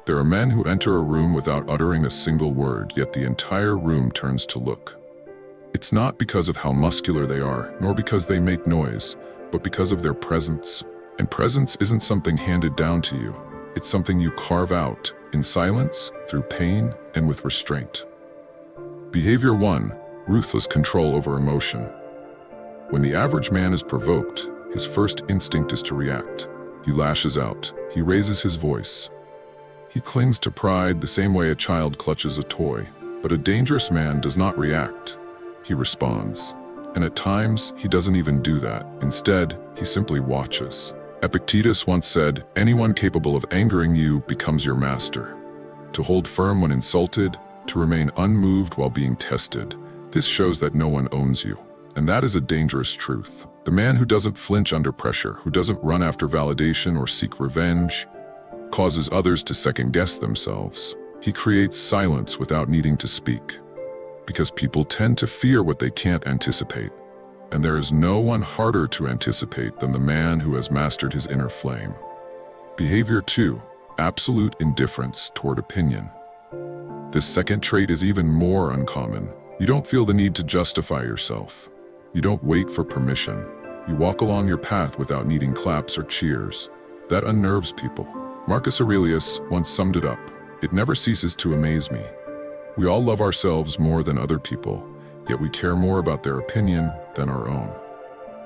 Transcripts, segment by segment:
There are men who enter a room without uttering a single word, yet the entire room turns to look. It's not because of how muscular they are, nor because they make noise, but because of their presence. And presence isn't something handed down to you. It's something you carve out, in silence, through pain, and with restraint. Behavior 1. Ruthless control over emotion. When the average man is provoked, his first instinct is to react. He lashes out. He raises his voice. He clings to pride the same way a child clutches a toy. But a dangerous man does not react. He responds. And at times, he doesn't even do that. Instead, he simply watches. Epictetus once said, "Anyone capable of angering you becomes your master." To hold firm when insulted, to remain unmoved while being tested. This shows that no one owns you. And that is a dangerous truth. The man who doesn't flinch under pressure, who doesn't run after validation or seek revenge, causes others to second-guess themselves. He creates silence without needing to speak. Because people tend to fear what they can't anticipate. And there is no one harder to anticipate than the man who has mastered his inner flame. Behavior 2. Absolute indifference toward opinion. This second trait is even more uncommon. You don't feel the need to justify yourself. You don't wait for permission. You walk along your path without needing claps or cheers. That unnerves people. Marcus Aurelius once summed it up. "It never ceases to amaze me. We all love ourselves more than other people, yet we care more about their opinion than our own."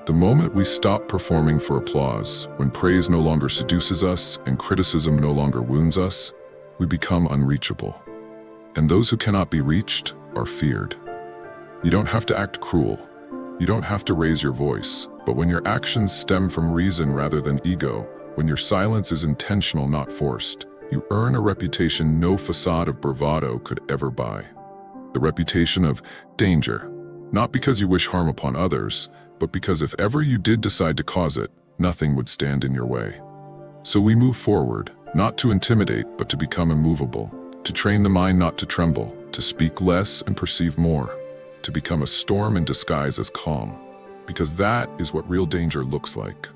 The moment we stop performing for applause, when praise no longer seduces us and criticism no longer wounds us, we become unreachable. And those who cannot be reached are feared. You don't have to act cruel. You don't have to raise your voice. But when your actions stem from reason rather than ego, when your silence is intentional, not forced, you earn a reputation no facade of bravado could ever buy. The reputation of danger. Not because you wish harm upon others, but because if ever you did decide to cause it, nothing would stand in your way. So we move forward, not to intimidate, but to become immovable, to train the mind not to tremble, to speak less and perceive more, to become a storm in disguise as calm, because that is what real danger looks like.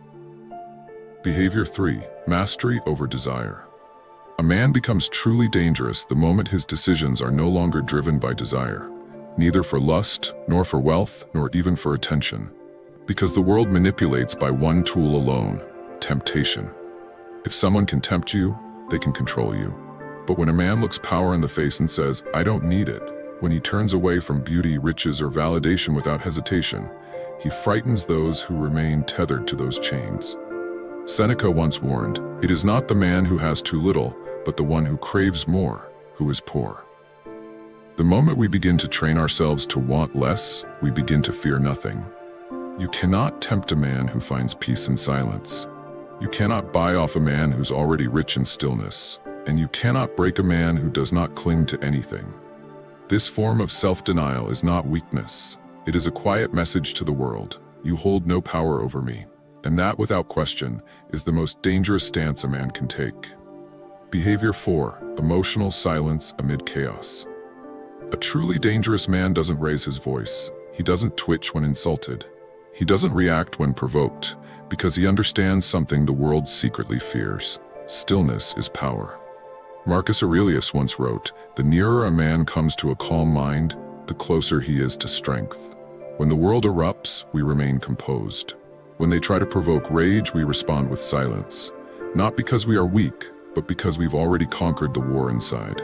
Behavior 3. Mastery over desire. A man becomes truly dangerous the moment his decisions are no longer driven by desire, neither for lust, nor for wealth, nor even for attention. Because the world manipulates by one tool alone, temptation. If someone can tempt you, they can control you. But when a man looks power in the face and says, "I don't need it," when he turns away from beauty, riches, or validation without hesitation, he frightens those who remain tethered to those chains. Seneca once warned, "It is not the man who has too little, but the one who craves more, who is poor." The moment we begin to train ourselves to want less, we begin to fear nothing. You cannot tempt a man who finds peace in silence. You cannot buy off a man who's already rich in stillness. And you cannot break a man who does not cling to anything. This form of self-denial is not weakness. It is a quiet message to the world. You hold no power over me. And that, without question, is the most dangerous stance a man can take. Behavior 4. Emotional silence amid chaos. A truly dangerous man doesn't raise his voice. He doesn't twitch when insulted. He doesn't react when provoked, because he understands something the world secretly fears. Stillness is power. Marcus Aurelius once wrote, "The nearer a man comes to a calm mind, the closer he is to strength." When the world erupts, we remain composed. When they try to provoke rage, we respond with silence. Not because we are weak, but because we've already conquered the war inside.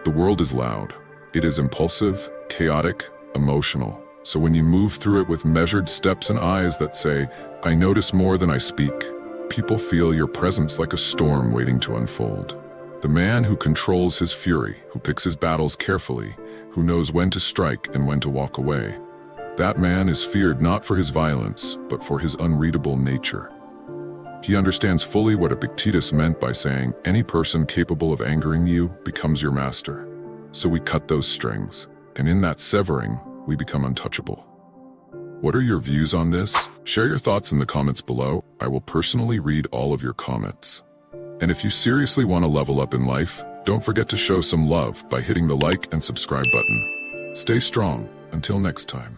The world is loud. It is impulsive, chaotic, emotional. So when you move through it with measured steps and eyes that say, "I notice more than I speak," people feel your presence like a storm waiting to unfold. The man who controls his fury, who picks his battles carefully, who knows when to strike and when to walk away. That man is feared not for his violence, but for his unreadable nature. He understands fully what Epictetus meant by saying, "Any person capable of angering you becomes your master." So we cut those strings, and in that severing, we become untouchable. What are your views on this? Share your thoughts in the comments below. I will personally read all of your comments. And if you seriously want to level up in life, don't forget to show some love by hitting the like and subscribe button. Stay strong. Until next time.